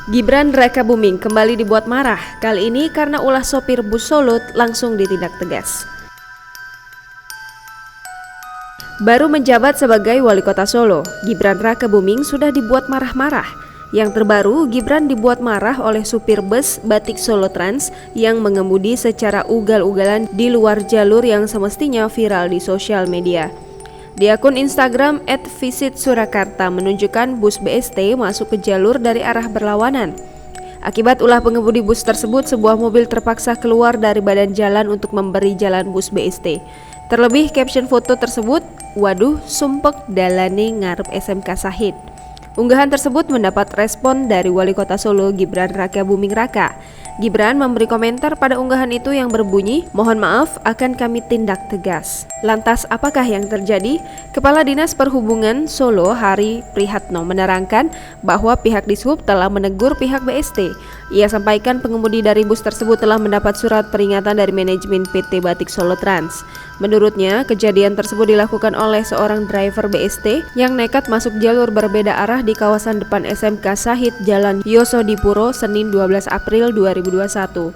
Gibran Rakabuming kembali dibuat marah, kali ini karena ulah sopir bus Solo langsung ditindak tegas. Baru menjabat sebagai wali kota Solo, Gibran Rakabuming sudah dibuat marah-marah. Yang terbaru, Gibran dibuat marah oleh supir bus Batik Solo Trans yang mengemudi secara ugal-ugalan di luar jalur yang semestinya viral di sosial media. Di akun Instagram @visitsurakarta menunjukkan bus BST masuk ke jalur dari arah berlawanan. Akibat ulah pengemudi bus tersebut, sebuah mobil terpaksa keluar dari badan jalan untuk memberi jalan bus BST. Terlebih caption foto tersebut, "Waduh, sumpek dalane ngarep SMK Sahid." Unggahan tersebut mendapat respon dari Wali Kota Solo Gibran Rakabuming Raka. Gibran memberi komentar pada unggahan itu yang berbunyi, "Mohon maaf, akan kami tindak tegas." Lantas apakah yang terjadi? Kepala Dinas Perhubungan Solo Hari Prihatno menerangkan bahwa pihak Dishub telah menegur pihak BST. Ia sampaikan pengemudi dari bus tersebut telah mendapat surat peringatan dari manajemen PT Batik Solo Trans. Menurutnya, kejadian tersebut dilakukan oleh seorang driver BST yang nekat masuk jalur berbeda arah di kawasan depan SMK Sahid Jalan Yosodipuro Senin 12 April 2021.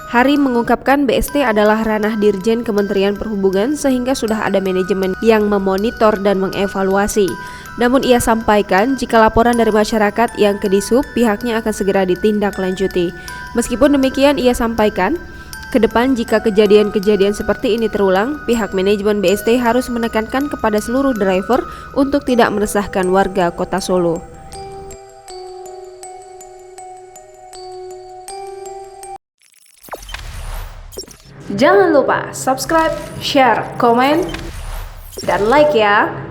Hari mengungkapkan BST adalah ranah Dirjen Kementerian Perhubungan sehingga sudah ada manajemen yang memonitor dan mengevaluasi. Namun ia sampaikan jika laporan dari masyarakat yang ke Dishub, pihaknya akan segera ditindaklanjuti. Meskipun demikian, ia sampaikan, ke depan jika kejadian-kejadian seperti ini terulang, pihak manajemen BST harus menekankan kepada seluruh driver untuk tidak meresahkan warga kota Solo. Jangan lupa subscribe, share, komen, dan like ya!